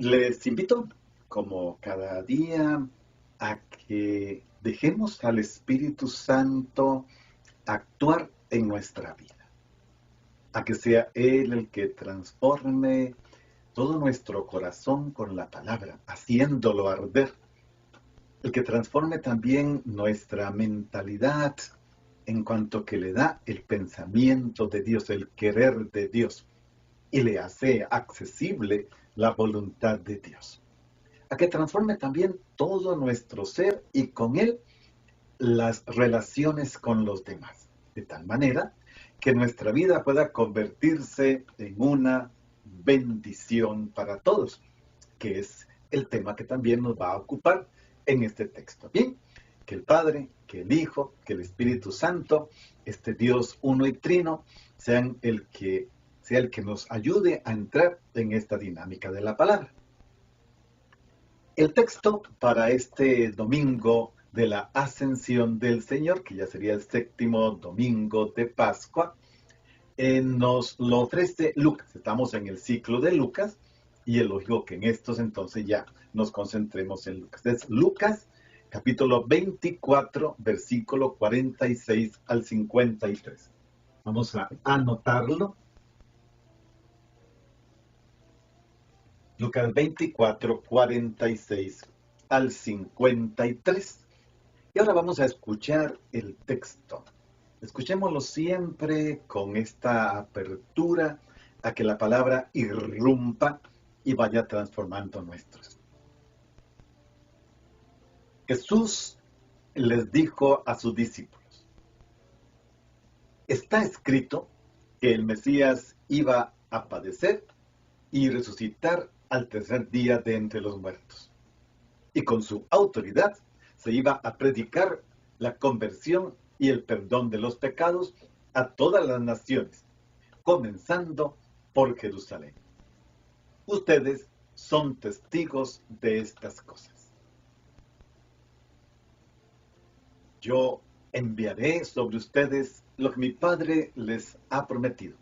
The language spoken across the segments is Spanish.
Les invito, como cada día, a que dejemos al Espíritu Santo actuar en nuestra vida, a que sea Él el que transforme todo nuestro corazón con la palabra, haciéndolo arder, el que transforme también nuestra mentalidad en cuanto que le da el pensamiento de Dios, el querer de Dios, y le hace accesible la voluntad de Dios. A que transforme también todo nuestro ser y con él las relaciones con los demás, de tal manera que nuestra vida pueda convertirse en una bendición para todos, que es el tema que también nos va a ocupar en este texto. Bien, que el Padre, que el Hijo, que el Espíritu Santo, este Dios uno y trino, sea el que nos ayude a entrar en esta dinámica de la palabra. El texto para este domingo de la Ascensión del Señor, que ya sería el séptimo domingo de Pascua, nos lo ofrece Lucas. Estamos en el ciclo de Lucas y es lógico que en estos entonces ya nos concentremos en Lucas. Es Lucas, capítulo 24, versículo 46 al 53. Vamos a anotarlo. Lucas 24, 46 al 53. Y ahora vamos a escuchar el texto. Escuchémoslo siempre con esta apertura a que la palabra irrumpa y vaya transformando nuestros. Jesús les dijo a sus discípulos: está escrito que el Mesías iba a padecer y resucitar al tercer día de entre los muertos. Y con su autoridad se iba a predicar la conversión y el perdón de los pecados a todas las naciones, comenzando por Jerusalén. Ustedes son testigos de estas cosas. Yo enviaré sobre ustedes lo que mi Padre les ha prometido.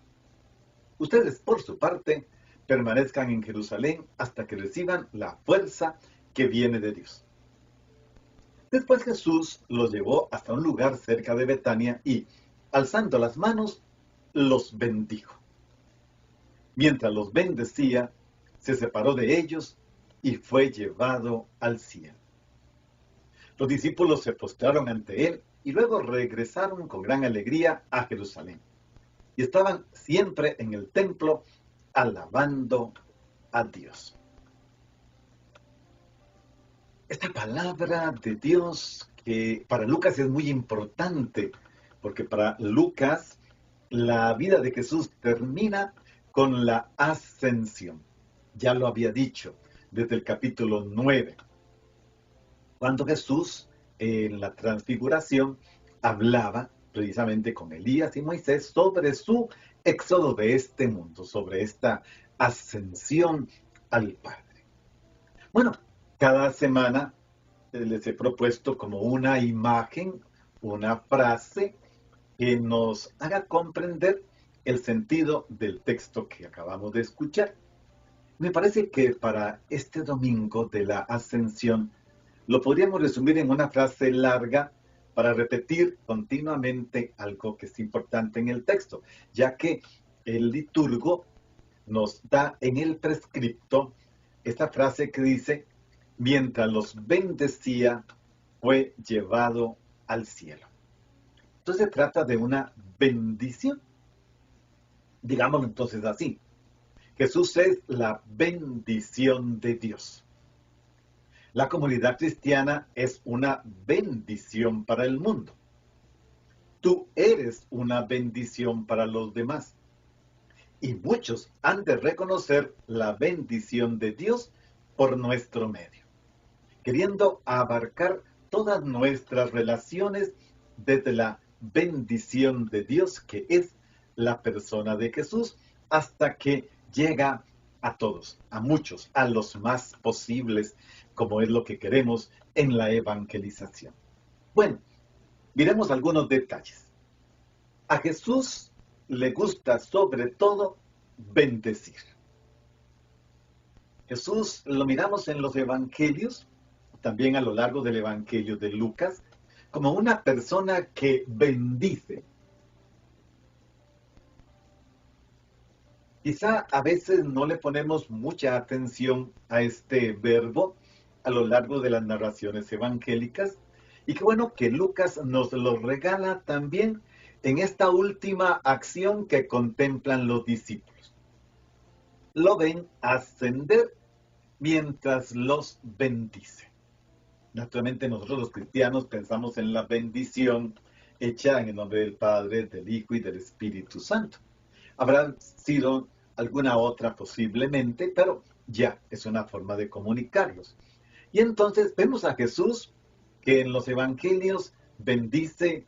Ustedes, por su parte, permanezcan en Jerusalén hasta que reciban la fuerza que viene de Dios. Después Jesús los llevó hasta un lugar cerca de Betania y, alzando las manos, los bendijo. Mientras los bendecía, se separó de ellos y fue llevado al cielo. Los discípulos se postraron ante él y luego regresaron con gran alegría a Jerusalén. Y estaban siempre en el templo alabando a Dios. Esta palabra de Dios que para Lucas es muy importante, porque para Lucas la vida de Jesús termina con la ascensión. Ya lo había dicho desde el capítulo 9, cuando Jesús en la transfiguración hablaba precisamente con Elías y Moisés sobre su éxodo de este mundo, sobre esta ascensión al Padre. Bueno, cada semana les he propuesto como una imagen, una frase que nos haga comprender el sentido del texto que acabamos de escuchar. Me parece que para este domingo de la Ascensión lo podríamos resumir en una frase larga para repetir continuamente algo que es importante en el texto, ya que el liturgo nos da en el prescripto esta frase que dice: mientras los bendecía, fue llevado al cielo. Entonces se trata de una bendición. Digámoslo entonces así: Jesús es la bendición de Dios. La comunidad cristiana es una bendición para el mundo. Tú eres una bendición para los demás. Y muchos han de reconocer la bendición de Dios por nuestro medio, queriendo abarcar todas nuestras relaciones desde la bendición de Dios, que es la persona de Jesús, hasta que llega a todos, a muchos, a los más posibles, como es lo que queremos en la evangelización. Bueno, miremos algunos detalles. A Jesús le gusta sobre todo bendecir. Jesús lo miramos en los evangelios, también a lo largo del evangelio de Lucas, como una persona que bendice. Quizá a veces no le ponemos mucha atención a este verbo a lo largo de las narraciones evangélicas, y qué bueno que Lucas nos lo regala también en esta última acción que contemplan los discípulos. Lo ven ascender mientras los bendice. Naturalmente nosotros los cristianos pensamos en la bendición hecha en el nombre del Padre, del Hijo y del Espíritu Santo. Habrá sido alguna otra posiblemente, pero ya es una forma de comunicarlos. Y entonces vemos a Jesús que en los evangelios bendice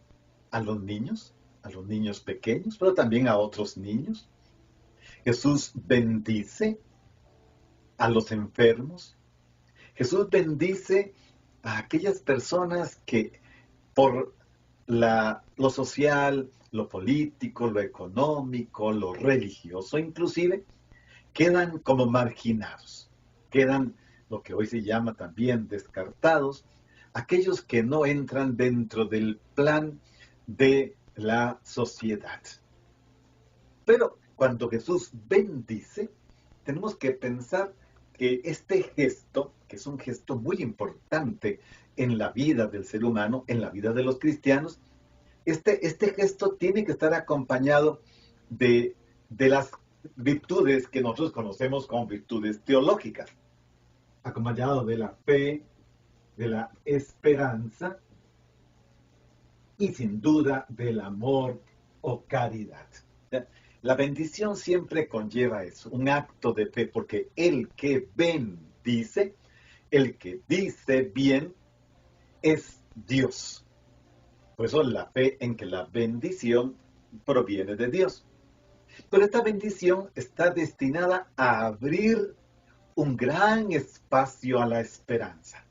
a los niños pequeños, pero también a otros niños. Jesús bendice a los enfermos. Jesús bendice a aquellas personas que por lo social, lo político, lo económico, lo religioso inclusive, quedan como marginados, quedan lo que hoy se llama también descartados, aquellos que no entran dentro del plan de la sociedad. Pero cuando Jesús bendice, tenemos que pensar que este gesto, que es un gesto muy importante en la vida del ser humano, en la vida de los cristianos, este gesto tiene que estar acompañado de las virtudes que nosotros conocemos como virtudes teológicas, acompañado de la fe, de la esperanza y sin duda del amor o caridad. La bendición siempre conlleva eso, un acto de fe, porque el que bendice, el que dice bien, es Dios. Por eso la fe en que la bendición proviene de Dios. Pero esta bendición está destinada a abrir un gran espacio a la esperanza.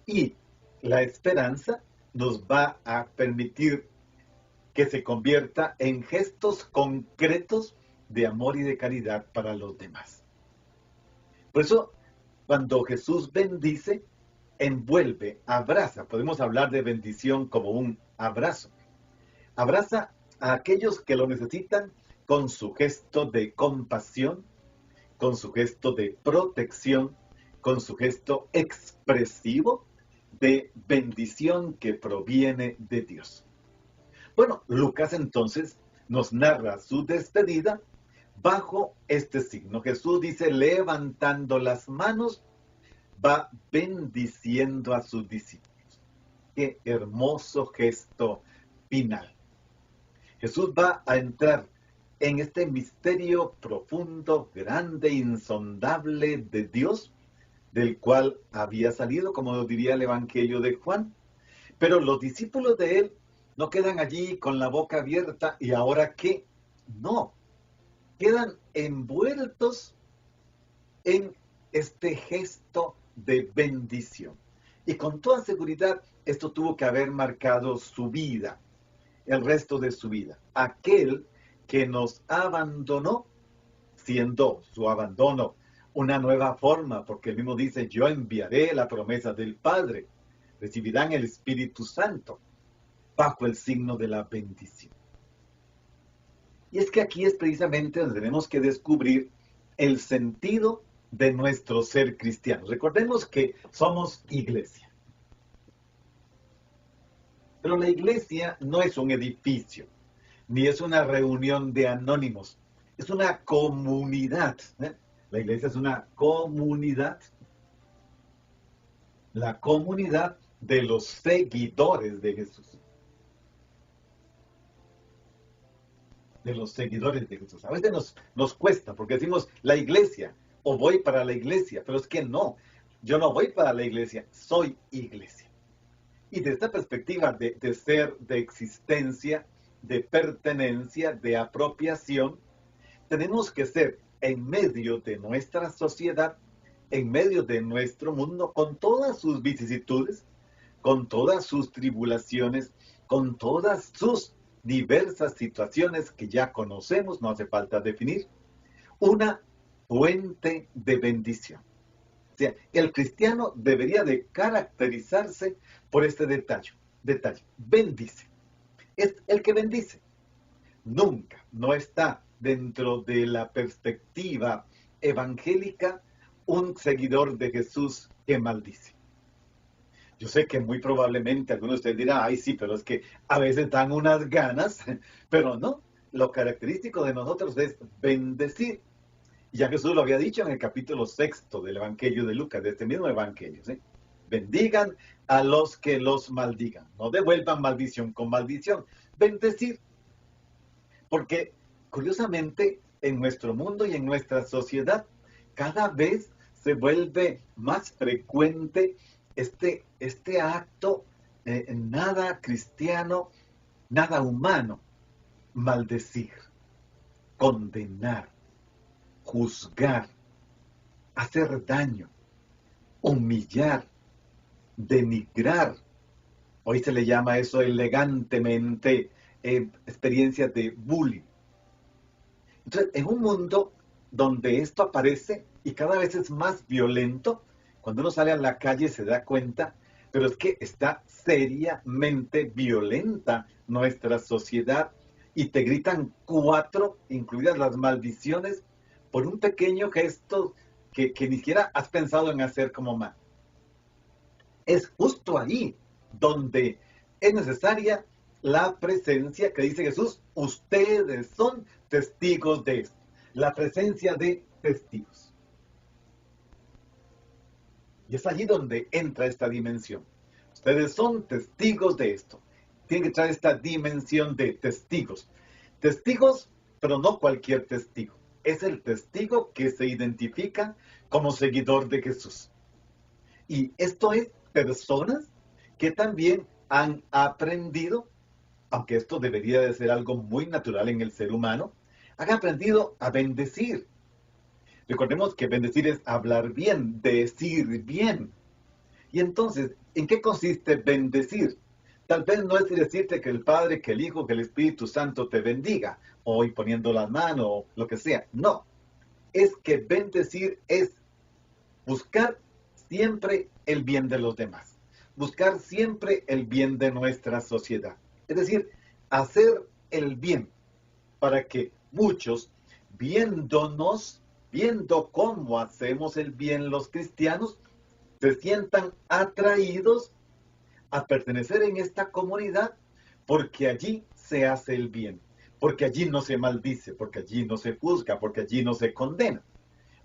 Y la esperanza nos va a permitir que se convierta en gestos concretos de amor y de caridad para los demás. Por eso, cuando Jesús bendice, envuelve, abraza. Podemos hablar de bendición como un abrazo. Abraza a aquellos que lo necesitan con su gesto de compasión, con su gesto de protección, con su gesto expresivo de bendición que proviene de Dios. Bueno, Lucas entonces nos narra su despedida bajo este signo. Jesús dice, levantando las manos, va bendiciendo a sus discípulos. Qué hermoso gesto final. Jesús va a entrar en este misterio profundo, grande, insondable de Dios, del cual había salido, como lo diría el Evangelio de Juan. Pero los discípulos de él no quedan allí con la boca abierta, ¿y ahora qué? No, quedan envueltos en este gesto de bendición. Y con toda seguridad, esto tuvo que haber marcado su vida, el resto de su vida. Aquel que nos abandonó, siendo su abandono una nueva forma, porque él mismo dice, yo enviaré la promesa del Padre, recibirán el Espíritu Santo, bajo el signo de la bendición. Y es que aquí es precisamente donde tenemos que descubrir el sentido de nuestro ser cristiano. Recordemos que somos iglesia. Pero la iglesia no es un edificio, ni es una reunión de anónimos. Es una comunidad. La iglesia es una comunidad. La comunidad de los seguidores de Jesús. De los seguidores de Jesús. A veces nos cuesta porque decimos la iglesia o voy para la iglesia, pero es que no, yo no voy para la iglesia, soy iglesia. Y desde esta perspectiva de ser, de existencia, de pertenencia, de apropiación, tenemos que ser en medio de nuestra sociedad, en medio de nuestro mundo, con todas sus vicisitudes, con todas sus tribulaciones, con todas sus diversas situaciones que ya conocemos, no hace falta definir, una fuente de bendición. O sea, el cristiano debería de caracterizarse por este detalle. Bendice. Es el que bendice. Nunca no está dentro de la perspectiva evangélica un seguidor de Jesús que maldice. Yo sé que muy probablemente algunos de ustedes dirán, ay sí, pero es que a veces dan unas ganas, pero no. Lo característico de nosotros es bendecir. Ya Jesús lo había dicho en el capítulo 6 del Evangelio de Lucas, de este mismo Evangelio, ¿sí? Bendigan a los que los maldigan. No devuelvan maldición con maldición. Bendecir. Porque, curiosamente, en nuestro mundo y en nuestra sociedad, cada vez se vuelve más frecuente este acto nada cristiano, nada humano, maldecir, condenar, juzgar, hacer daño, humillar, denigrar. Hoy se le llama eso elegantemente experiencias de bullying. Entonces, en un mundo donde esto aparece y cada vez es más violento, cuando uno sale a la calle se da cuenta, pero es que está seriamente violenta nuestra sociedad y te gritan 4, incluidas las maldiciones, por un pequeño gesto que ni siquiera has pensado en hacer como mal. Es justo ahí donde es necesaria la presencia que dice Jesús, ustedes son testigos de esto. La presencia de testigos. Y es allí donde entra esta dimensión. Ustedes son testigos de esto. Tienen que traer esta dimensión de testigos. Testigos, pero no cualquier testigo. Es el testigo que se identifica como seguidor de Jesús. Y esto es personas que también han aprendido, aunque esto debería de ser algo muy natural en el ser humano, han aprendido a bendecir. Recordemos que bendecir es hablar bien, decir bien. Y entonces, ¿en qué consiste bendecir? Tal vez no es decirte que el Padre, que el Hijo, que el Espíritu Santo te bendiga, o poniendo la mano, o lo que sea. No, es que bendecir es buscar siempre el bien de los demás. Buscar siempre el bien de nuestra sociedad. Es decir, hacer el bien para que muchos, viendo cómo hacemos el bien los cristianos, se sientan atraídos a pertenecer en esta comunidad porque allí se hace el bien, porque allí no se maldice, porque allí no se juzga, porque allí no se condena.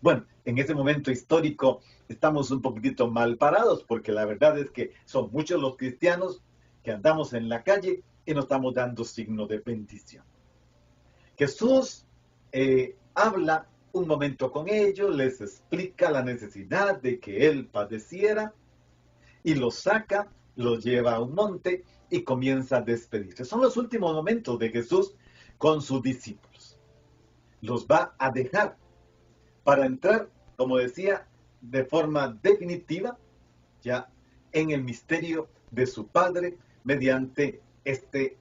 Bueno, en ese momento histórico estamos un poquitito mal parados porque la verdad es que son muchos los cristianos que andamos en la calle y no estamos dando signo de bendición. Jesús habla un momento con ellos, les explica la necesidad de que Él padeciera y los saca, los lleva a un monte y comienza a despedirse. Son los últimos momentos de Jesús con sus discípulos. Los va a dejar para entrar, como decía, de forma definitiva, ya en el misterio de su Padre, mediante este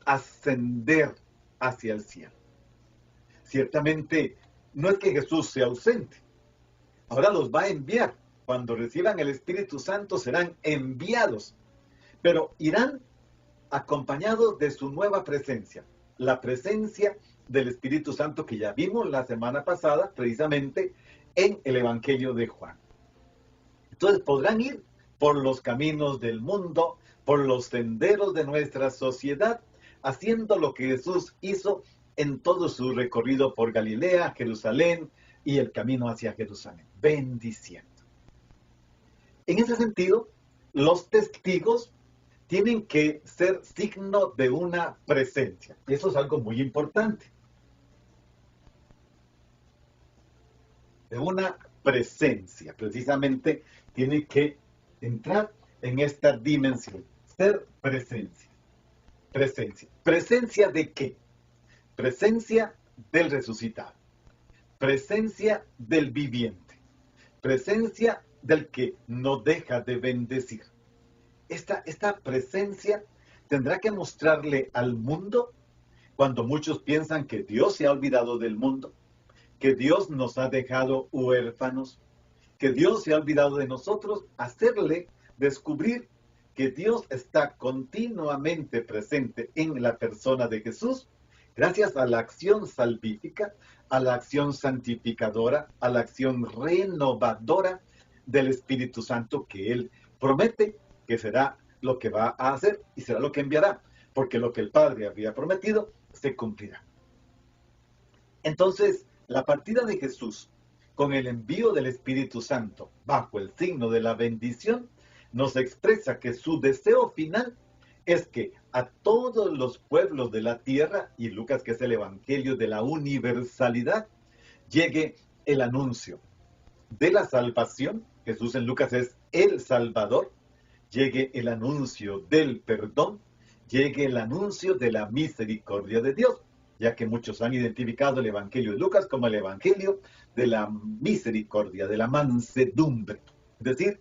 ascender hacia el cielo. Ciertamente, no es que Jesús sea ausente. Ahora los va a enviar. Cuando reciban el Espíritu Santo serán enviados, pero irán acompañados de su nueva presencia, la presencia del Espíritu Santo que ya vimos la semana pasada, precisamente en el Evangelio de Juan. Entonces podrán ir por los caminos del mundo, por los senderos de nuestra sociedad, haciendo lo que Jesús hizo en todo su recorrido por Galilea, Jerusalén y el camino hacia Jerusalén, bendiciendo. En ese sentido, los testigos tienen que ser signo de una presencia. Y eso es algo muy importante. De una presencia. Precisamente tiene que entrar en esta dimensión. Ser presencia. Presencia. ¿Presencia de qué? Presencia del resucitado. Presencia del viviente. Presencia del que no deja de bendecir. Esta presencia tendrá que mostrarle al mundo, cuando muchos piensan que Dios se ha olvidado del mundo, que Dios nos ha dejado huérfanos, que Dios se ha olvidado de nosotros, hacerle descubrir que Dios está continuamente presente en la persona de Jesús, gracias a la acción salvífica, a la acción santificadora, a la acción renovadora del Espíritu Santo que Él promete que será lo que va a hacer y será lo que enviará, porque lo que el Padre había prometido se cumplirá. Entonces, la partida de Jesús con el envío del Espíritu Santo bajo el signo de la bendición nos expresa que su deseo final es que a todos los pueblos de la tierra, y Lucas, que es el evangelio de la universalidad, llegue el anuncio de la salvación. Jesús en Lucas es el Salvador. Llegue el anuncio del perdón, llegue el anuncio de la misericordia de Dios, ya que muchos han identificado el evangelio de Lucas como el evangelio de la misericordia, de la mansedumbre. Es decir,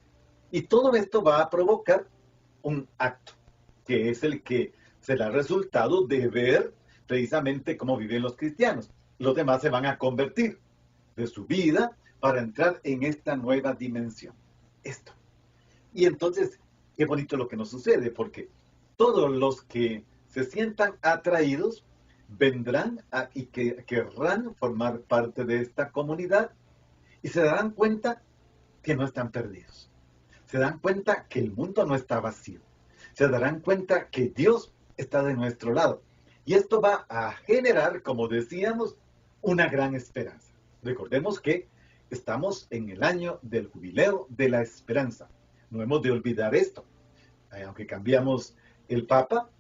y todo esto va a provocar un acto, que es el que será resultado de ver precisamente cómo viven los cristianos. Los demás se van a convertir de su vida para entrar en esta nueva dimensión. Esto. Y entonces, qué bonito lo que nos sucede, porque todos los que se sientan atraídos vendrán y que querrán formar parte de esta comunidad y se darán cuenta que no están perdidos. Se dan cuenta que el mundo no está vacío. Se darán cuenta que Dios está de nuestro lado. Y esto va a generar, como decíamos, una gran esperanza. Recordemos que estamos en el año del jubileo de la esperanza. No hemos de olvidar esto. Aunque cambiamos el Papa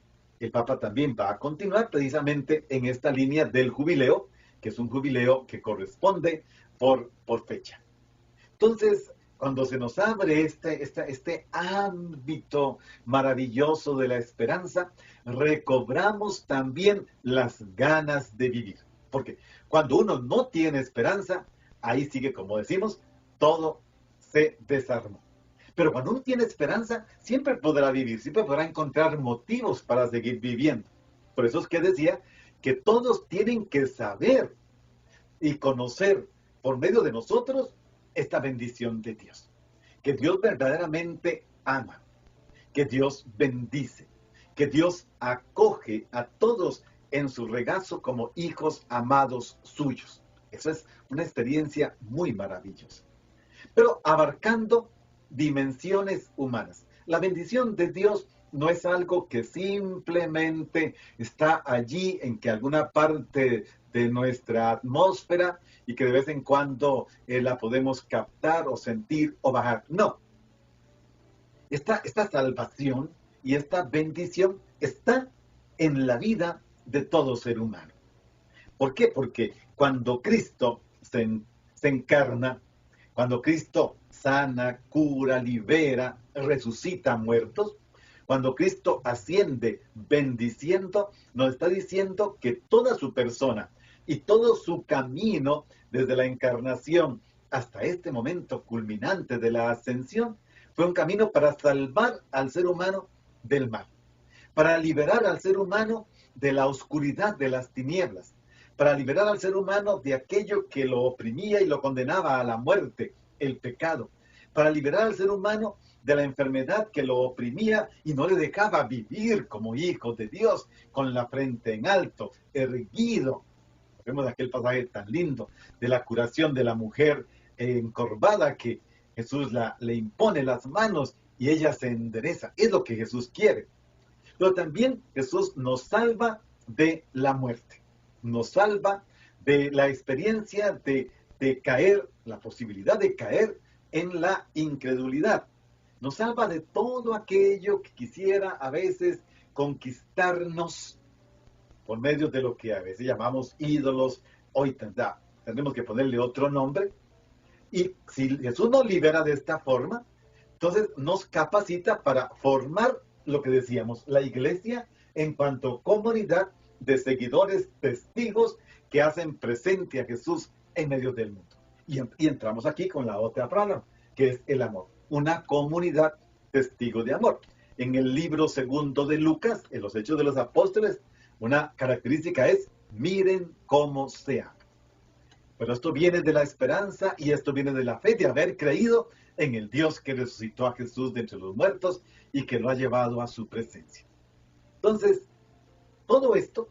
también va a continuar precisamente en esta línea del jubileo, que es un jubileo que corresponde por fecha. Entonces, cuando se nos abre este ámbito maravilloso de la esperanza, recobramos también las ganas de vivir. Porque cuando uno no tiene esperanza, ahí sigue, como decimos, todo se desarmó. Pero cuando uno tiene esperanza, siempre podrá vivir, siempre podrá encontrar motivos para seguir viviendo. Por eso es que decía que todos tienen que saber y conocer por medio de nosotros esta bendición de Dios. Que Dios verdaderamente ama, que Dios bendice, que Dios acoge a todos en su regazo como hijos amados suyos. Eso es una experiencia muy maravillosa. Pero abarcando dimensiones humanas. La bendición de Dios no es algo que simplemente está allí en que alguna parte de nuestra atmósfera y que de vez en cuando la podemos captar o sentir o bajar. No. Esta salvación y esta bendición está en la vida de todo ser humano. ¿Por qué? Porque cuando Cristo se encarna, cuando Cristo sana, cura, libera, resucita muertos, cuando Cristo asciende bendiciendo, nos está diciendo que toda su persona y todo su camino desde la encarnación hasta este momento culminante de la ascensión fue un camino para salvar al ser humano del mal, para liberar al ser humano de la oscuridad de las tinieblas, para liberar al ser humano de aquello que lo oprimía y lo condenaba a la muerte, el pecado, para liberar al ser humano de la enfermedad que lo oprimía y no le dejaba vivir como hijo de Dios, con la frente en alto, erguido. Vemos aquel pasaje tan lindo de la curación de la mujer encorvada que Jesús le impone las manos y ella se endereza. Es lo que Jesús quiere. Pero también Jesús nos salva de la muerte. Nos salva de la experiencia de caer, la posibilidad de caer en la incredulidad. Nos salva de todo aquello que quisiera a veces conquistarnos por medio de lo que a veces llamamos ídolos. Hoy tendremos que ponerle otro nombre. Y si Jesús nos libera de esta forma, entonces nos capacita para formar lo que decíamos, la iglesia en cuanto a comunidad de seguidores, testigos que hacen presente a Jesús en medio del mundo. Y entramos aquí con la otra palabra, que es el amor. Una comunidad testigo de amor. En el libro segundo de Lucas, en los Hechos de los Apóstoles, una característica es, miren cómo se ama. Pero esto viene de la esperanza y esto viene de la fe, de haber creído en el Dios que resucitó a Jesús de entre los muertos y que lo ha llevado a su presencia. Entonces, todo esto,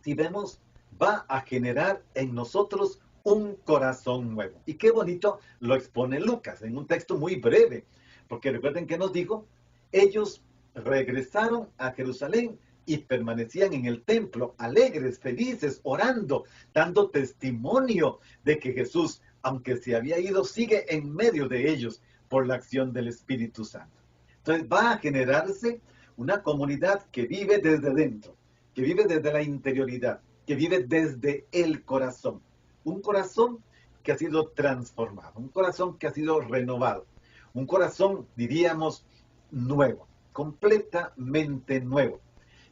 si vemos, va a generar en nosotros un corazón nuevo. Y qué bonito lo expone Lucas en un texto muy breve, porque recuerden que nos dijo, ellos regresaron a Jerusalén y permanecían en el templo, alegres, felices, orando, dando testimonio de que Jesús, aunque se había ido, sigue en medio de ellos por la acción del Espíritu Santo. Entonces va a generarse una comunidad que vive desde dentro, que vive desde la interioridad, que vive desde el corazón. Un corazón que ha sido transformado, un corazón que ha sido renovado, un corazón, diríamos, nuevo, completamente nuevo,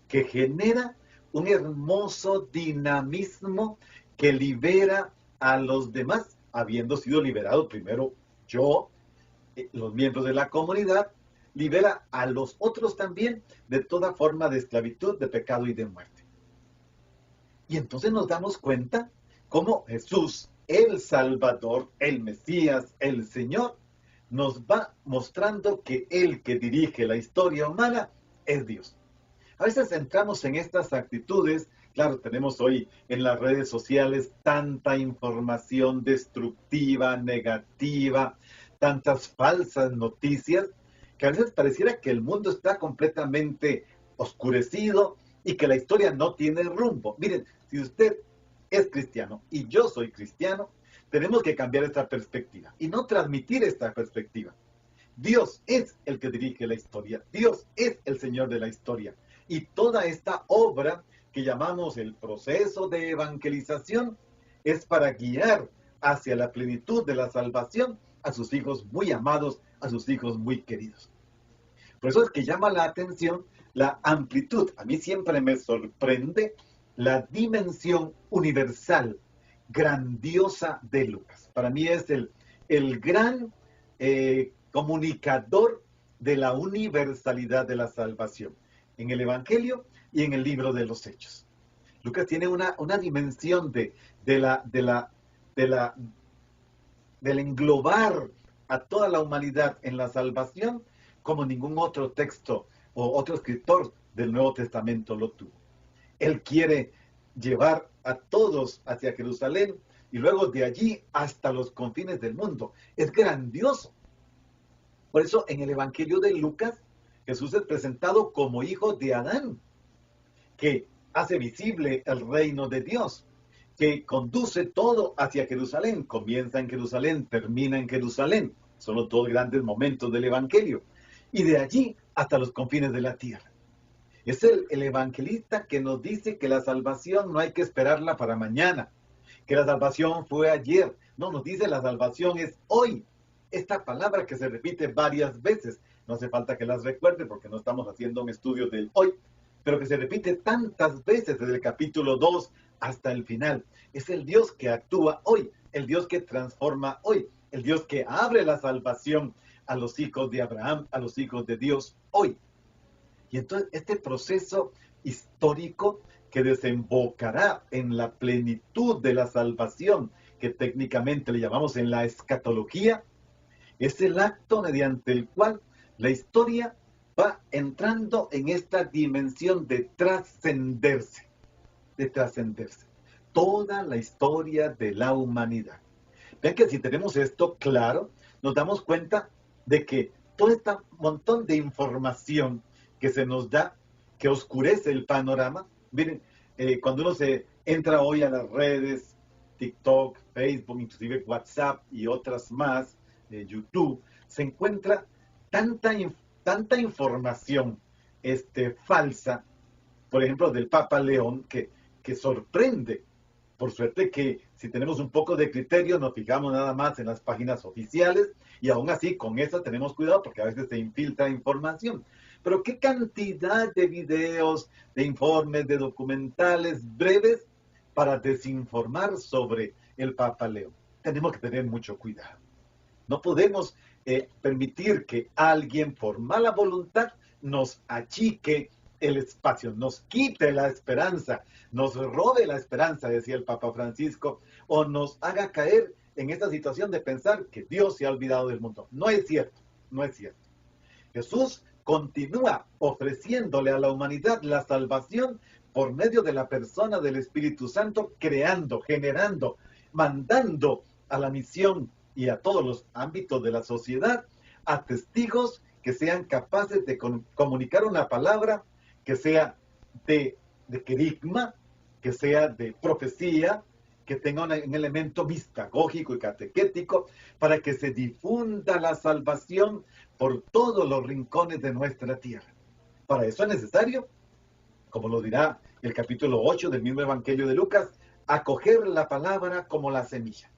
que genera un hermoso dinamismo que libera a los demás, habiendo sido liberado primero yo, los miembros de la comunidad, libera a los otros también de toda forma de esclavitud, de pecado y de muerte. Y entonces nos damos cuenta cómo Jesús, el Salvador, el Mesías, el Señor, nos va mostrando que el que dirige la historia humana es Dios. A veces entramos en estas actitudes, claro, tenemos hoy en las redes sociales tanta información destructiva, negativa, tantas falsas noticias, que a veces pareciera que el mundo está completamente oscurecido y que la historia no tiene rumbo. Miren, si usted es cristiano y yo soy cristiano, tenemos que cambiar esta perspectiva y no transmitir esta perspectiva. Dios es el que dirige la historia, Dios es el Señor de la historia. Y toda esta obra que llamamos el proceso de evangelización es para guiar hacia la plenitud de la salvación a sus hijos muy amados, a sus hijos muy queridos. Por eso es que llama la atención la amplitud. A mí siempre me sorprende la dimensión universal, grandiosa de Lucas. Para mí es el gran comunicador de la universalidad de la salvación, en el Evangelio y en el libro de los Hechos. Lucas tiene una dimensión del englobar a toda la humanidad en la salvación como ningún otro texto o otro escritor del Nuevo Testamento lo tuvo. Él quiere llevar a todos hacia Jerusalén y luego de allí hasta los confines del mundo. Es grandioso. Por eso en el Evangelio de Lucas, Jesús es presentado como hijo de Adán, que hace visible el reino de Dios, que conduce todo hacia Jerusalén, comienza en Jerusalén, termina en Jerusalén. Son los dos grandes momentos del Evangelio. Y de allí hasta los confines de la tierra. Es el evangelista que nos dice que la salvación no hay que esperarla para mañana, que la salvación fue ayer. No, nos dice la salvación es hoy. Esta palabra que se repite varias veces, no hace falta que las recuerde porque no estamos haciendo un estudio del hoy, pero que se repite tantas veces desde el capítulo 2 hasta el final. Es el Dios que actúa hoy, el Dios que transforma hoy, el Dios que abre la salvación a los hijos de Abraham, a los hijos de Dios hoy. Y entonces este proceso histórico que desembocará en la plenitud de la salvación, que técnicamente le llamamos en la escatología, es el acto mediante el cual la historia va entrando en esta dimensión de trascenderse, toda la historia de la humanidad. Vean que si tenemos esto claro, nos damos cuenta de que todo este montón de información que se nos da, que oscurece el panorama. Miren, cuando uno se entra hoy a las redes, TikTok, Facebook, inclusive WhatsApp y otras más, YouTube, se encuentra tanta información falsa, por ejemplo, del Papa León, que sorprende. Por suerte que si tenemos un poco de criterio, nos fijamos nada más en las páginas oficiales y aún así con eso tenemos cuidado porque a veces se infiltra información. Pero qué cantidad de videos, de informes, de documentales breves para desinformar sobre el Papa León. Tenemos que tener mucho cuidado. No podemos permitir que alguien por mala voluntad nos achique el espacio, nos quite la esperanza, nos robe la esperanza, decía el Papa Francisco, o nos haga caer en esta situación de pensar que Dios se ha olvidado del mundo. No es cierto, no es cierto. Jesús continúa ofreciéndole a la humanidad la salvación por medio de la persona del Espíritu Santo, creando, generando, mandando a la misión y a todos los ámbitos de la sociedad a testigos que sean capaces de comunicar una palabra que sea de querigma, que sea de profecía, que tenga un elemento mistagógico y catequético, para que se difunda la salvación por todos los rincones de nuestra tierra. Para eso es necesario, como lo dirá el capítulo 8 del mismo Evangelio de Lucas, acoger la palabra como la semilla.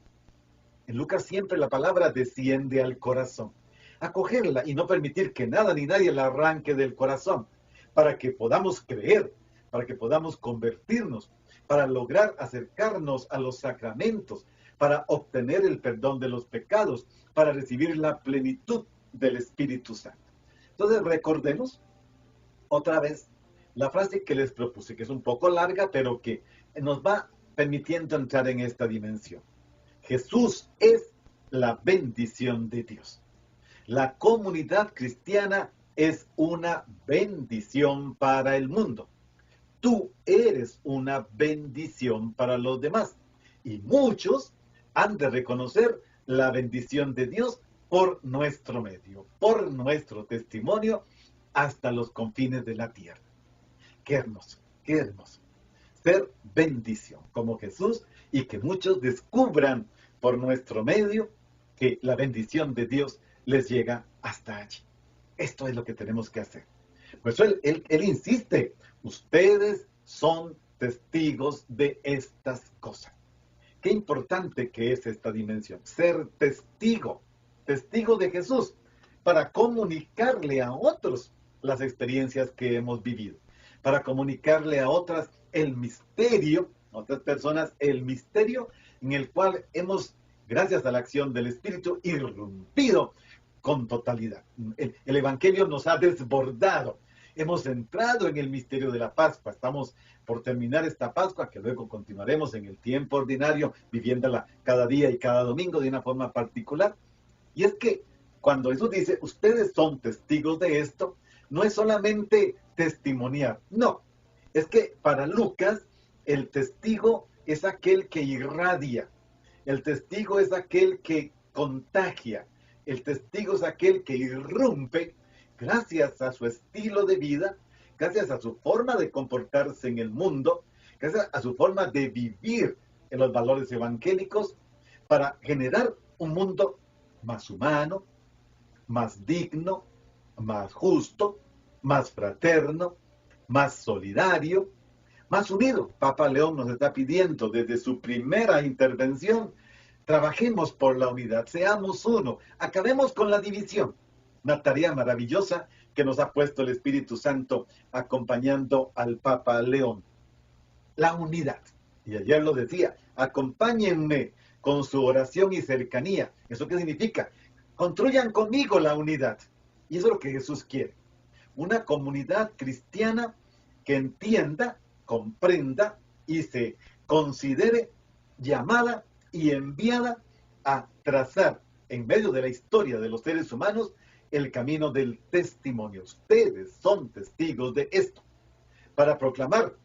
En Lucas siempre la palabra desciende al corazón. Acogerla y no permitir que nada ni nadie la arranque del corazón, para que podamos creer, para que podamos convertirnos, para lograr acercarnos a los sacramentos, para obtener el perdón de los pecados, para recibir la plenitud del Espíritu Santo. Entonces recordemos otra vez la frase que les propuse, que es un poco larga, pero que nos va permitiendo entrar en esta dimensión. Jesús es la bendición de Dios. La comunidad cristiana es una bendición para el mundo. Tú eres una bendición para los demás. Y muchos han de reconocer la bendición de Dios por nuestro medio, por nuestro testimonio, hasta los confines de la tierra. Qué hermoso, qué hermoso. Ser bendición como Jesús y que muchos descubran por nuestro medio que la bendición de Dios les llega hasta allí. Esto es lo que tenemos que hacer. Por eso él insiste, ustedes son testigos de estas cosas. Qué importante que es esta dimensión, ser testigo de Jesús, para comunicarle a otros las experiencias que hemos vivido, para comunicarle a otras el misterio, a otras personas el misterio en el cual hemos, gracias a la acción del Espíritu, irrumpido con totalidad. El Evangelio nos ha desbordado. Hemos entrado en el misterio de la Pascua. Estamos por terminar esta Pascua, que luego continuaremos en el tiempo ordinario, viviéndola cada día y cada domingo de una forma particular. Y es que cuando Jesús dice, ustedes son testigos de esto, no es solamente testimoniar, no. Es que para Lucas, el testigo es aquel que irradia, el testigo es aquel que contagia, el testigo es aquel que irrumpe gracias a su estilo de vida, gracias a su forma de comportarse en el mundo, gracias a su forma de vivir en los valores evangélicos, para generar un mundo más humano, más digno, más justo, más fraterno, más solidario, más unido. Papa León nos está pidiendo desde su primera intervención, trabajemos por la unidad, seamos uno, acabemos con la división. Una tarea maravillosa que nos ha puesto el Espíritu Santo acompañando al Papa León. La unidad. Y ayer lo decía, acompáñenme con su oración y cercanía. ¿Eso qué significa? Construyan conmigo la unidad. Y eso es lo que Jesús quiere. Una comunidad cristiana que entienda, comprenda y se considere llamada y enviada a trazar en medio de la historia de los seres humanos el camino del testimonio. Ustedes son testigos de esto. Para proclamar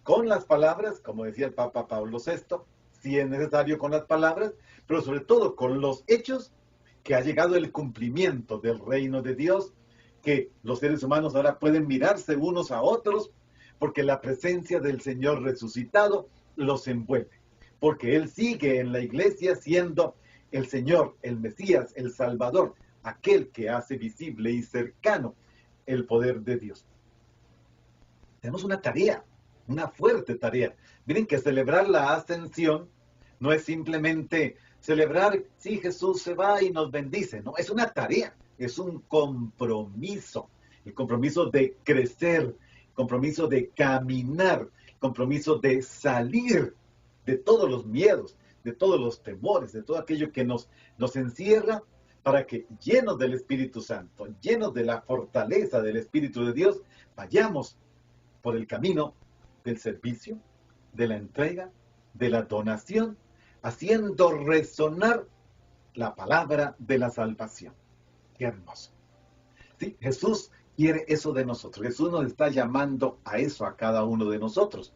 con las palabras, como decía el Papa Pablo VI, si es necesario con las palabras, pero sobre todo con los hechos, que ha llegado el cumplimiento del reino de Dios, que los seres humanos ahora pueden mirarse unos a otros, porque la presencia del Señor resucitado los envuelve, porque Él sigue en la iglesia siendo el Señor, el Mesías, el Salvador, aquel que hace visible y cercano el poder de Dios. Tenemos una tarea, una fuerte tarea. Miren que celebrar la ascensión no es simplemente celebrar, sí, Jesús se va y nos bendice. No, es una tarea, es un compromiso. El compromiso de crecer, el compromiso de caminar, el compromiso de salir de todos los miedos, de todos los temores, de todo aquello que nos encierra, para que llenos del Espíritu Santo, llenos de la fortaleza del Espíritu de Dios, vayamos por el camino del servicio, de la entrega, de la donación, haciendo resonar la palabra de la salvación. Qué hermoso. Sí, Jesús quiere eso de nosotros. Jesús nos está llamando a eso a cada uno de nosotros,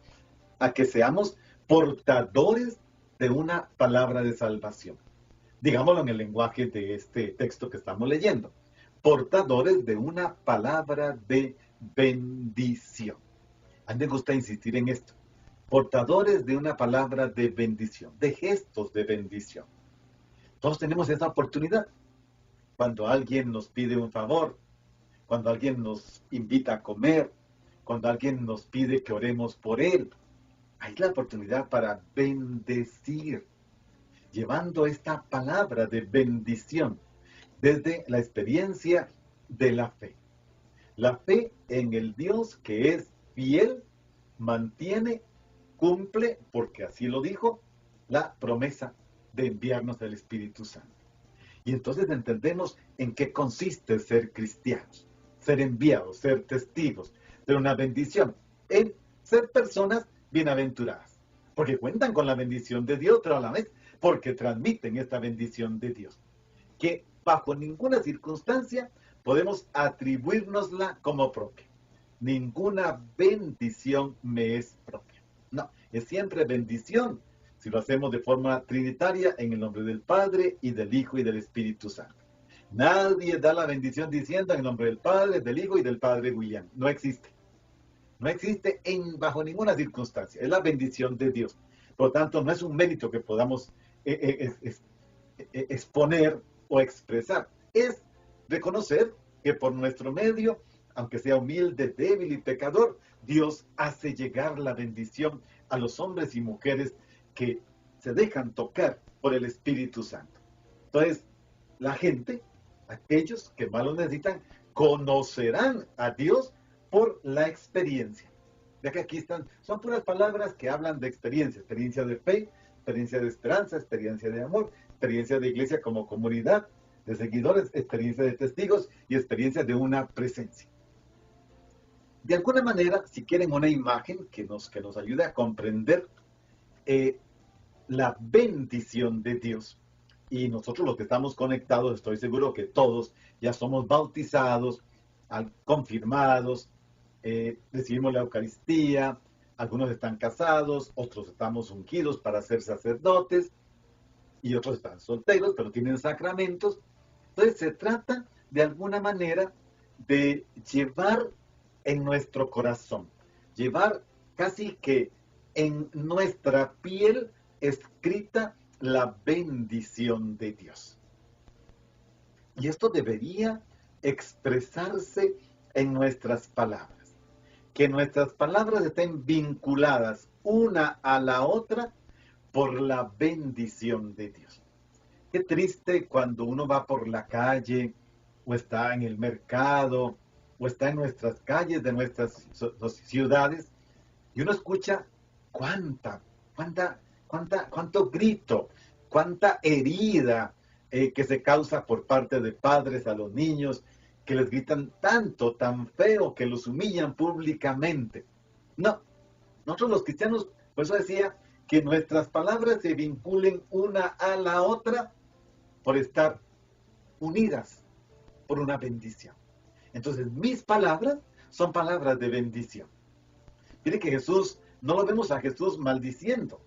a que seamos portadores de una palabra de salvación. Digámoslo en el lenguaje de este texto que estamos leyendo. Portadores de una palabra de bendición. A mí me gusta insistir en esto. Portadores de una palabra de bendición, de gestos de bendición. Todos tenemos esa oportunidad. Cuando alguien nos pide un favor, cuando alguien nos invita a comer, cuando alguien nos pide que oremos por él, hay la oportunidad para bendecir, llevando esta palabra de bendición desde la experiencia de la fe. La fe en el Dios que es fiel, mantiene, cumple, porque así lo dijo, la promesa de enviarnos el Espíritu Santo. Y entonces entendemos en qué consiste ser cristianos, ser enviados, ser testigos, ser una bendición, en ser personas bienaventuradas, porque cuentan con la bendición de Dios, pero a la vez porque transmiten esta bendición de Dios, que bajo ninguna circunstancia podemos atribuírnosla como propia. Ninguna bendición me es propia. No, es siempre bendición si lo hacemos de forma trinitaria en el nombre del Padre y del Hijo y del Espíritu Santo. Nadie da la bendición diciendo en el nombre del Padre, del Hijo y del Padre William. No existe. No existe bajo ninguna circunstancia. Es la bendición de Dios. Por lo tanto, no es un mérito que podamos exponer o expresar. Es reconocer que por nuestro medio, aunque sea humilde, débil y pecador, Dios hace llegar la bendición a los hombres y mujeres que se dejan tocar por el Espíritu Santo. Entonces, la gente, aquellos que más lo necesitan, conocerán a Dios por la experiencia. Ya que aquí están, son puras palabras que hablan de experiencia, experiencia de fe, experiencia de esperanza, experiencia de amor, experiencia de iglesia como comunidad, de seguidores, experiencia de testigos y experiencia de una presencia. De alguna manera, si quieren una imagen que nos ayude a comprender la bendición de Dios, y nosotros los que estamos conectados, estoy seguro que todos ya somos bautizados, confirmados, recibimos la Eucaristía, algunos están casados, otros estamos ungidos para ser sacerdotes, y otros están solteros, pero tienen sacramentos. Entonces se trata de alguna manera de llevar en nuestro corazón, llevar casi que en nuestra piel escrita la bendición de Dios. Y esto debería expresarse en nuestras palabras. Que nuestras palabras estén vinculadas una a la otra por la bendición de Dios. Qué triste cuando uno va por la calle, o está en el mercado, o está en nuestras calles de nuestras ciudades, y uno escucha cuánto grito, cuánta herida que se causa por parte de padres a los niños, que les gritan tanto, tan feo, que los humillan públicamente. No, nosotros los cristianos, por eso decía, que nuestras palabras se vinculen una a la otra por estar unidas por una bendición. Entonces, mis palabras son palabras de bendición. Mire que Jesús, no lo vemos a Jesús maldiciendo.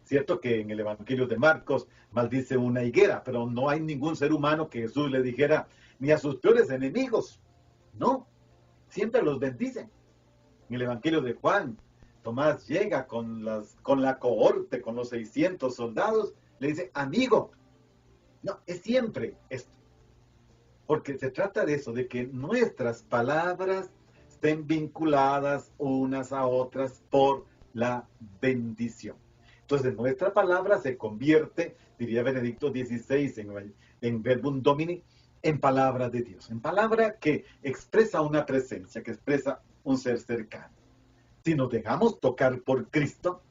Cierto que en el Evangelio de Marcos maldice una higuera, pero no hay ningún ser humano que Jesús le dijera ni a sus peores enemigos. No, siempre los bendice. En el Evangelio de Juan, Tomás llega con la cohorte, con los 600 soldados, le dice, amigo. No, es siempre esto. Porque se trata de eso, de que nuestras palabras estén vinculadas unas a otras por la bendición. Entonces nuestra palabra se convierte, diría Benedicto XVI en Verbum Domini, en palabra de Dios, en palabra que expresa una presencia, que expresa un ser cercano. Si nos dejamos tocar por Cristo,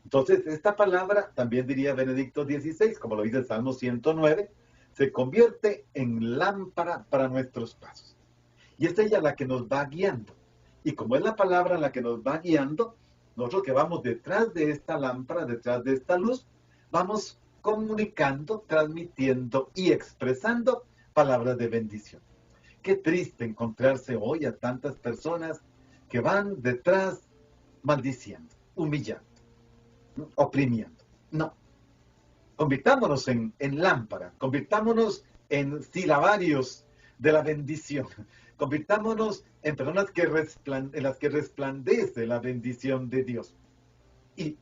entonces esta palabra, también diría Benedicto XVI, como lo dice el Salmo 109, se convierte en lámpara para nuestros pasos. Y es ella la que nos va guiando. Y como es la palabra la que nos va guiando, nosotros que vamos detrás de esta lámpara, detrás de esta luz, vamos comunicando, transmitiendo y expresando palabras de bendición. Qué triste encontrarse hoy a tantas personas que van detrás maldiciendo, humillando, oprimiendo. No, convirtámonos en lámpara, convirtámonos en silabarios de la bendición, convirtámonos en personas en las que resplandece la bendición de Dios. Y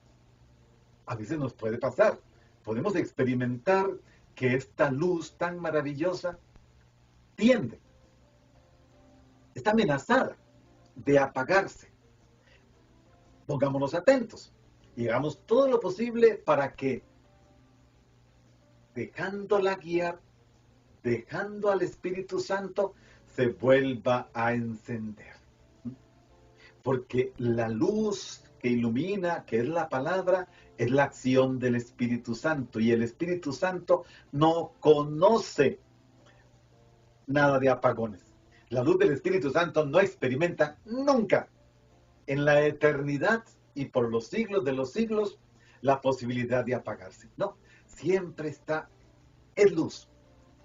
a veces nos puede pasar, podemos experimentar que esta luz tan maravillosa tiende, está amenazada de apagarse. Pongámonos atentos y hagamos todo lo posible para que, dejándola guiar, dejando al Espíritu Santo, se vuelva a encender. Porque la luz que ilumina, que es la palabra, es la acción del Espíritu Santo. Y el Espíritu Santo no conoce nada de apagones. La luz del Espíritu Santo no experimenta nunca en la eternidad y por los siglos de los siglos la posibilidad de apagarse. No, siempre está, es luz.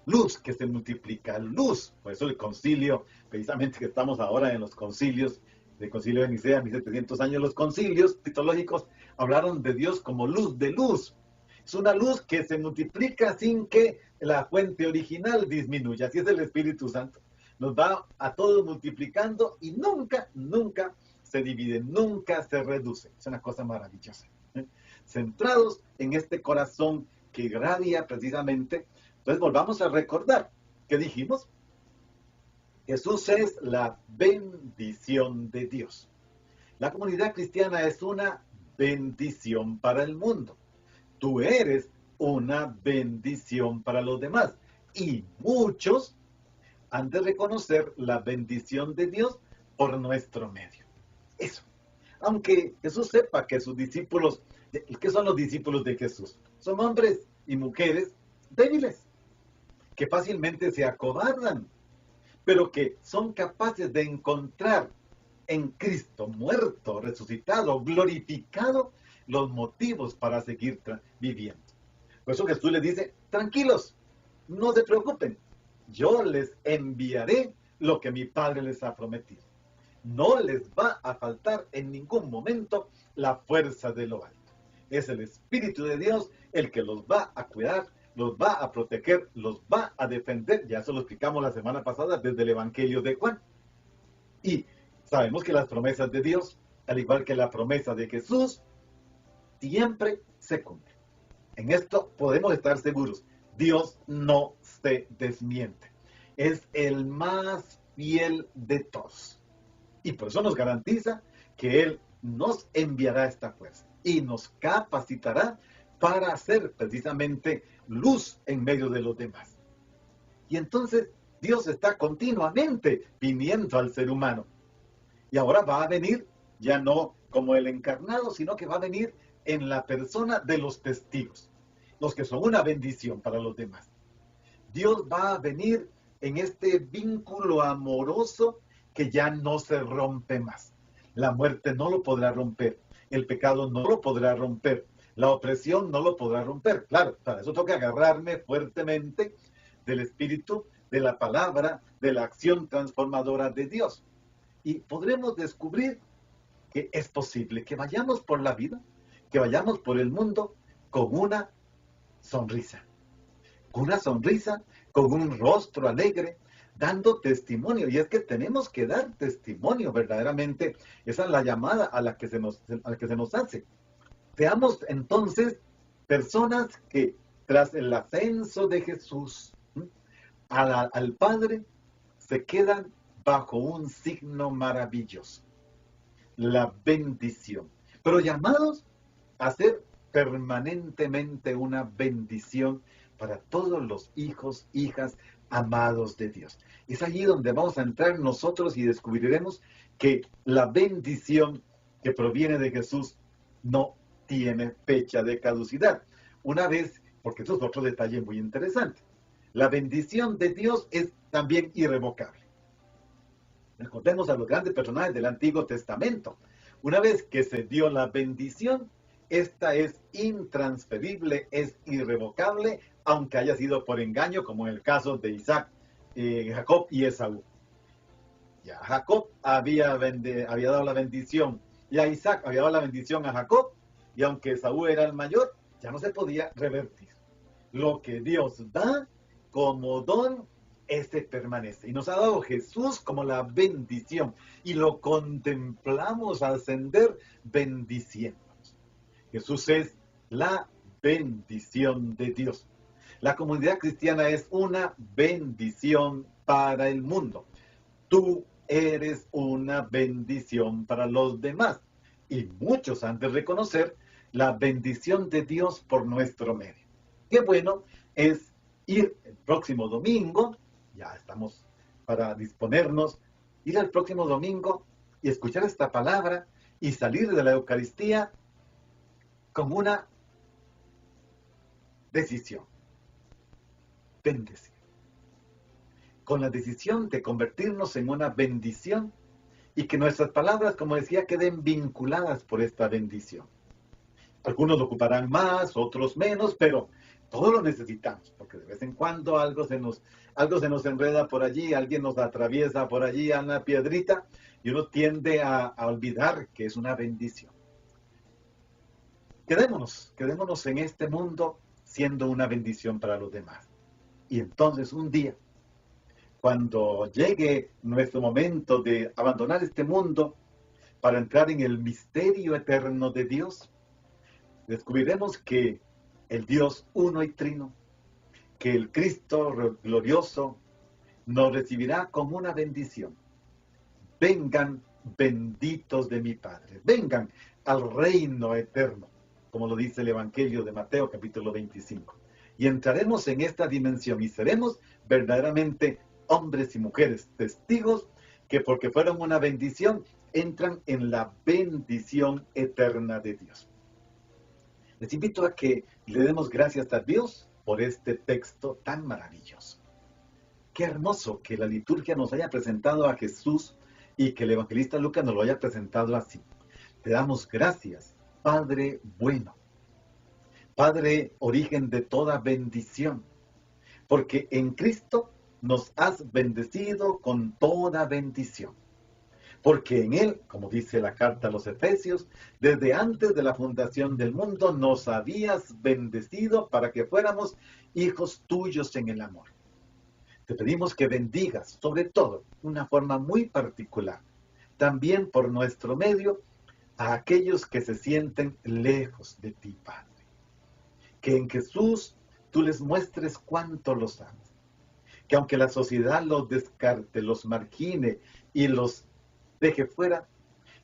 Luz que se multiplica, luz. Por eso el concilio, precisamente que estamos ahora en los concilios, del concilio de Nicea, 1700 años, los concilios teológicos hablaron de Dios como luz de luz. Es una luz que se multiplica sin que la fuente original disminuya. Así es el Espíritu Santo. Nos va a todos multiplicando y nunca, nunca se divide, nunca se reduce. Es una cosa maravillosa. Centrados en este corazón que irradia precisamente. Entonces volvamos a recordar que dijimos, Jesús es la bendición de Dios. La comunidad cristiana es una bendición para el mundo. Tú eres una bendición para los demás. Y muchos han de reconocer la bendición de Dios por nuestro medio. Eso. Aunque Jesús sepa que sus discípulos, ¿qué son los discípulos de Jesús? Son hombres y mujeres débiles, que fácilmente se acobardan, pero que son capaces de encontrar en Cristo muerto, resucitado, glorificado, los motivos para seguir viviendo. Por eso Jesús les dice, tranquilos, no se preocupen, yo les enviaré lo que mi Padre les ha prometido. No les va a faltar en ningún momento la fuerza de lo alto. Es el Espíritu de Dios el que los va a cuidar, los va a proteger, los va a defender. Ya eso lo explicamos la semana pasada desde el Evangelio de Juan. Y sabemos que las promesas de Dios, al igual que la promesa de Jesús, siempre se cumplen. En esto podemos estar seguros. Dios no se desmiente. Es el más fiel de todos. Y por eso nos garantiza que Él nos enviará esta fuerza y nos capacitará para hacer precisamente luz en medio de los demás. Y entonces Dios está continuamente viniendo al ser humano. Y ahora va a venir ya no como el encarnado, sino que va a venir en la persona de los testigos, los que son una bendición para los demás. Dios va a venir en este vínculo amoroso que ya no se rompe más. La muerte no lo podrá romper, el pecado no lo podrá romper, la opresión no lo podrá romper. Claro, para eso tengo que agarrarme fuertemente del Espíritu, de la palabra, de la acción transformadora de Dios. Y podremos descubrir que es posible que vayamos por la vida, que vayamos por el mundo con una sonrisa, con un rostro alegre, dando testimonio. Y es que tenemos que dar testimonio verdaderamente. Esa es la llamada a la que se nos hace. Seamos entonces personas que tras el ascenso de Jesús al Padre se quedan bajo un signo maravilloso, la bendición, pero llamados a ser permanentemente una bendición para todos los hijos, hijas amados de Dios. Es allí donde vamos a entrar nosotros y descubriremos que la bendición que proviene de Jesús no tiene fecha de caducidad. Una vez, porque eso es otro detalle muy interesante, la bendición de Dios es también irrevocable. Recordemos a los grandes personajes del Antiguo Testamento. Una vez que se dio la bendición, esta es intransferible, es irrevocable, aunque haya sido por engaño, como en el caso de Isaac, Jacob y Esaú. Ya Jacob había dado la bendición, y a Isaac había dado la bendición a Jacob, y aunque Esaú era el mayor, ya no se podía revertir. Lo que Dios da como don, ese permanece. Y nos ha dado Jesús como la bendición. Y lo contemplamos ascender bendiciendo. Jesús es la bendición de Dios. La comunidad cristiana es una bendición para el mundo. Tú eres una bendición para los demás. Y muchos han de reconocer la bendición de Dios por nuestro medio. Qué bueno es ir el próximo domingo, ya estamos para disponernos, ir al próximo domingo y escuchar esta palabra y salir de la Eucaristía con una decisión: bendecir. Con la decisión de convertirnos en una bendición y que nuestras palabras, como decía, queden vinculadas por esta bendición. Algunos lo ocuparán más, otros menos, pero todos lo necesitamos, porque de vez en cuando algo se nos enreda por allí, alguien nos atraviesa por allí a una piedrita y uno tiende a olvidar que es una bendición. Quedémonos en este mundo siendo una bendición para los demás. Y entonces un día, cuando llegue nuestro momento de abandonar este mundo para entrar en el misterio eterno de Dios, descubriremos que el Dios uno y trino, que el Cristo glorioso nos recibirá como una bendición. Vengan benditos de mi Padre, vengan al reino eterno, como lo dice el Evangelio de Mateo capítulo 25. Y entraremos en esta dimensión y seremos verdaderamente hombres y mujeres, testigos que porque fueron una bendición, entran en la bendición eterna de Dios. Les invito a que le demos gracias a Dios por este texto tan maravilloso. Qué hermoso que la liturgia nos haya presentado a Jesús y que el evangelista Lucas nos lo haya presentado así. Te damos gracias, Padre bueno, Padre origen de toda bendición, porque en Cristo nos has bendecido con toda bendición. Porque en Él, como dice la carta a los Efesios, desde antes de la fundación del mundo nos habías bendecido para que fuéramos hijos tuyos en el amor. Te pedimos que bendigas, sobre todo, una forma muy particular, también por nuestro medio, a aquellos que se sienten lejos de ti, Padre. Que en Jesús tú les muestres cuánto los amas. Que aunque la sociedad los descarte, los margine y los deje fuera,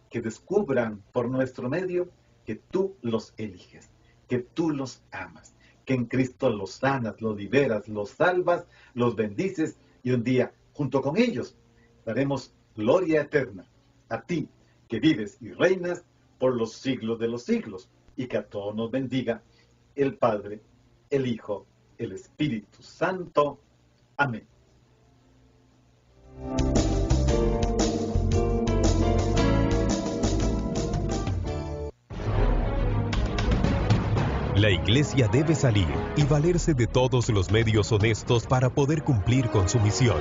que descubran por nuestro medio que tú los eliges, que tú los amas, que en Cristo los sanas, los liberas, los salvas, los bendices y un día, junto con ellos, daremos gloria eterna a ti que vives y reinas por los siglos de los siglos, y que a todos nos bendiga el Padre, el Hijo, el Espíritu Santo. Amén. La Iglesia debe salir y valerse de todos los medios honestos para poder cumplir con su misión.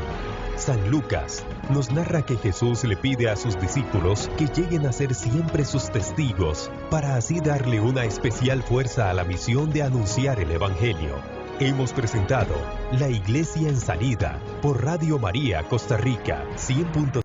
San Lucas nos narra que Jesús le pide a sus discípulos que lleguen a ser siempre sus testigos, para así darle una especial fuerza a la misión de anunciar el Evangelio. Hemos presentado La Iglesia en Salida por Radio María Costa Rica 100.